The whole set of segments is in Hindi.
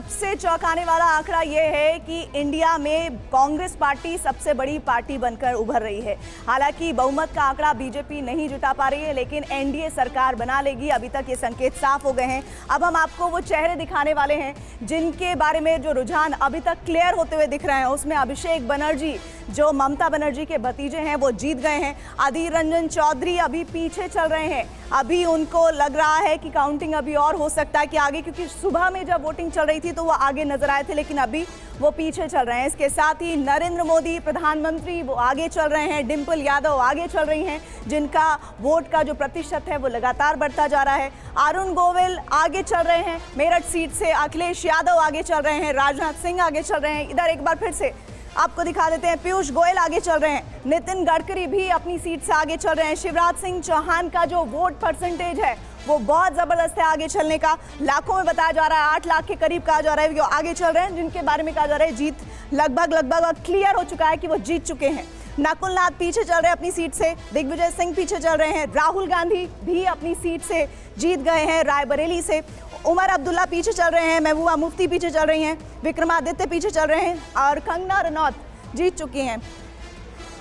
सबसे चौंकाने वाला आंकड़ा यह है कि इंडिया में कांग्रेस पार्टी सबसे बड़ी पार्टी बनकर उभर रही है। हालांकि बहुमत का आंकड़ा बीजेपी नहीं जुटा पा रही है, लेकिन एनडीए सरकार बना लेगी। अभी तक ये संकेत साफ हो गए हैं। अब हम आपको वो चेहरे दिखाने वाले हैं जिनके बारे में जो रुझान अभी तक क्लियर होते हुए दिख रहे हैं। उसमें अभिषेक बनर्जी जो ममता बनर्जी के भतीजे हैं वो जीत गए हैं। अधीर रंजन चौधरी अभी पीछे चल रहे हैं। अभी उनको लग रहा है कि काउंटिंग अभी और हो सकता है कि आगे, क्योंकि सुबह में जब वोटिंग चल रही थी तो वो आगे नजर आए थे, लेकिन अभी वो पीछे चल रहे हैं। इसके साथ ही नरेंद्र मोदी प्रधानमंत्री वो आगे चल रहे हैं, डिम्पल यादव आगे चल रही हैं, जिनका वोट का जो प्रतिशत है वो लगातार बढ़ता जा रहा है। अरुण गोविल आगे चल रहे हैं मेरठ सीट से, अखिलेश यादव आगे चल रहे हैं, राजनाथ सिंह आगे चल रहे हैं। इधर एक बार फिर से आपको दिखा देते हैं, पीयूष गोयल आगे चल रहे हैं, नितिन गडकरी भी अपनी सीट से आगे चल रहे हैं। शिवराज सिंह चौहान का जो वोट परसेंटेज है वो बहुत जबरदस्त है आगे चलने का, लाखों में बताया जा रहा है, 8 लाख के करीब कहा जा रहा है, वो आगे चल रहे हैं, जिनके बारे में कहा जा रहा है जीत लगभग क्लियर हो चुका है कि वो जीत चुके हैं। नकुल नाथ पीछे चल रहे हैं अपनी सीट से, दिग्विजय सिंह पीछे चल रहे हैं, राहुल गांधी भी अपनी सीट से जीत गए हैं रायबरेली से, उमर अब्दुल्ला पीछे चल रहे हैं, महबूबा मुफ्ती पीछे चल रही हैं, विक्रमादित्य पीछे चल रहे हैं और कंगना रनौत जीत चुकी हैं।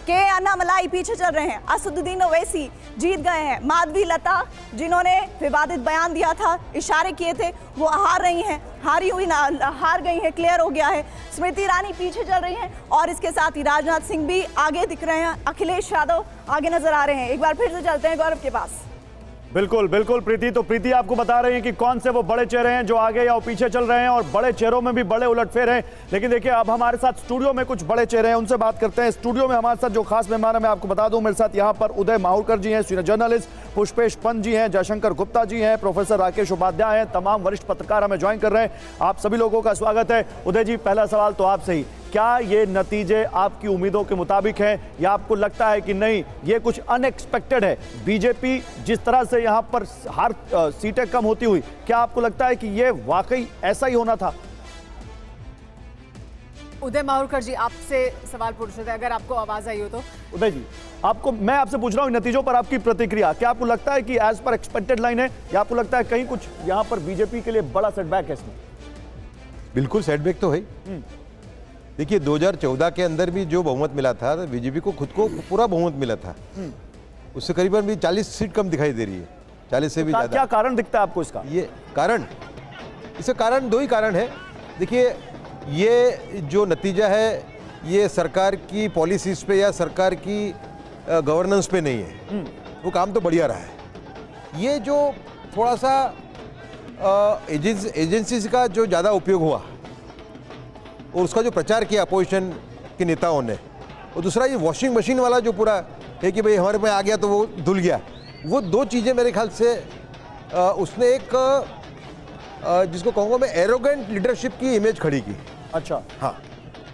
के अन्नामलाई पीछे चल रहे हैं, असदुद्दीन ओवैसी जीत गए हैं, माधवी लता जिन्होंने विवादित बयान दिया था, इशारे किए थे, वो हार रही हैं, हार गई हैं, क्लियर हो गया है। स्मृति ईरानी पीछे चल रही हैं और इसके साथ ही राजनाथ सिंह भी आगे दिख रहे हैं, अखिलेश यादव आगे नजर आ रहे हैं। एक बार फिर से चलते हैं गौरव के पास। बिल्कुल बिल्कुल प्रीति, तो प्रीति आपको बता रही हैं कि कौन से वो बड़े चेहरे हैं जो आगे या पीछे चल रहे हैं, और बड़े चेहरों में भी बड़े उलटफेर हैं। लेकिन देखिए, अब हमारे साथ स्टूडियो में कुछ बड़े चेहरे हैं, उनसे बात करते हैं। स्टूडियो में हमारे साथ जो खास मेहमान है मैं आपको बता दूं, मेरे साथ यहाँ पर उदय माहुरकर जी हैं, सीनियर जर्नलिस्ट, पुष्पेश पंत जी हैं, जयशंकर गुप्ता जी हैं, प्रोफेसर राकेश उपाध्याय हैं, तमाम वरिष्ठ पत्रकार हमें ज्वाइन कर रहे हैं। आप सभी लोगों का स्वागत है। उदय जी, पहला सवाल तो आपसे ही, क्या ये नतीजे आपकी उम्मीदों के मुताबिक हैं या आपको लगता है कि नहीं ये कुछ अनएक्सपेक्टेड है? बीजेपी जिस तरह से यहाँ पर हर सीटें कम होती हुई, क्या आपको लगता है कि ये वाकई ऐसा ही होना था? उदय माहुरकर जी, आपसे सवाल पूछ रहे थे, अगर आपको आवाज आई हो तो। उदय जी, मैं आपसे पूछ रहा हूँ नतीजों पर आपकी प्रतिक्रिया। क्या आपको लगता है कि एज पर एक्सपेक्टेड लाइन है या आपको लगता है कहीं कुछ यहाँ पर बीजेपी के लिए बड़ा सेटबैक है इसमें? बिल्कुल सेटबैक तो है। देखिए, 2014 के अंदर भी जो बहुमत मिला था, बीजेपी को खुद को पूरा बहुमत मिला था, उससे करीबन भी 40 सीट कम दिखाई दे रही है, 40 से भी ज्यादा। क्या कारण दिखता है आपको इसका? इसका कारण दो ही कारण है। देखिए, ये जो नतीजा है ये सरकार की पॉलिसीज पे या सरकार की गवर्नेंस पे नहीं है, वो काम तो बढ़िया रहा है। ये जो थोड़ा सा एजेंसीज का जो ज़्यादा उपयोग हुआ और उसका जो प्रचार किया अपोजिशन के नेताओं ने, और दूसरा ये वॉशिंग मशीन वाला जो पूरा है कि भाई हमारे में आ गया तो वो धुल गया, वो दो चीज़ें मेरे ख्याल से उसने एक जिसको कहूँगा मैं एरोगेंट लीडरशिप की इमेज खड़ी की। अच्छा, हाँ,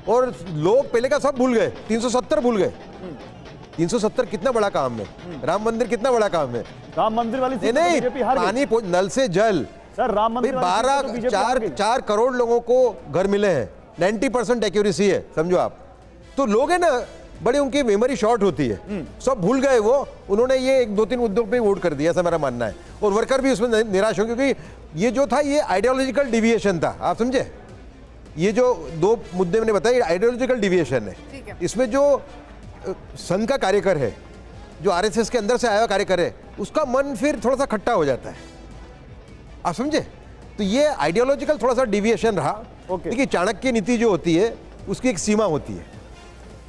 और लोग पहले का सब भूल गए, 370 भूल गए। 370 कितना बड़ा काम है, राम मंदिर कितना बड़ा काम है, राम मंदिर वाली सीट नहीं, बीजेपी हार गई। पानी नल से जल, सर राम मंदिर 4 करोड़ लोगों को घर मिले हैं, 90% एक्यूरेसी है, समझो आप। तो लोग है ना, बड़ी उनकी मेमोरी शॉर्ट होती है, सब भूल गए वो, उन्होंने ये 1-2-3 मुद्दों पे वोट कर दिया, ऐसा मेरा मानना है। और वर्कर भी उसमें निराश हो, क्योंकि ये जो था ये आइडियोलॉजिकल डिविएशन था, आप समझे। ये जो 2 मुद्दे मैंने बताए आइडियोलॉजिकल डिविएशन है। इसमें जो संघ का कार्यकर है, जो आरएसएस के अंदर से आया कार्यकर है, उसका मन फिर थोड़ा सा खट्टा हो जाता है, आप समझे। तो ये आइडियोलॉजिकल थोड़ा सा डिविएशन रहा। देखिए, चाणक्य नीति जो होती है उसकी एक सीमा होती है,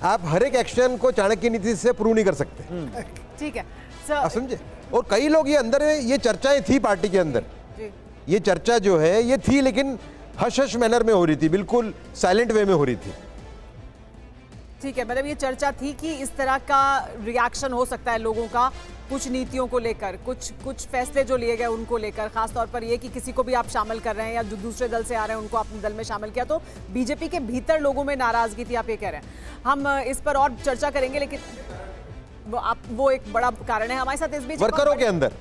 आप हर एक एक्शन को चाणक्य नीति से प्रूव नहीं कर सकते। ठीक है, आप समझे। और कई लोग ये अंदर ये चर्चाएं थी पार्टी के अंदर, ये चर्चा जो है ये थी, लेकिन हश हश मैनर में हो रही थी, बिल्कुल साइलेंट वे में हो रही थी। ठीक है, मतलब ये चर्चा थी कि इस तरह का रिएक्शन हो सकता है लोगों का कुछ नीतियों को लेकर, कुछ फैसले जो लिए गए उनको लेकर, खासतौर पर ये कि किसी को भी आप शामिल कर रहे हैं या जो दूसरे दल से आ रहे हैं उनको अपने दल में शामिल किया, तो बीजेपी के भीतर लोगों में नाराजगी थी, आप ये कह रहे हैं। हम इस पर और चर्चा करेंगे, लेकिन वो एक बड़ा कारण है हमारे साथ इस बीच वर्करों के अंदर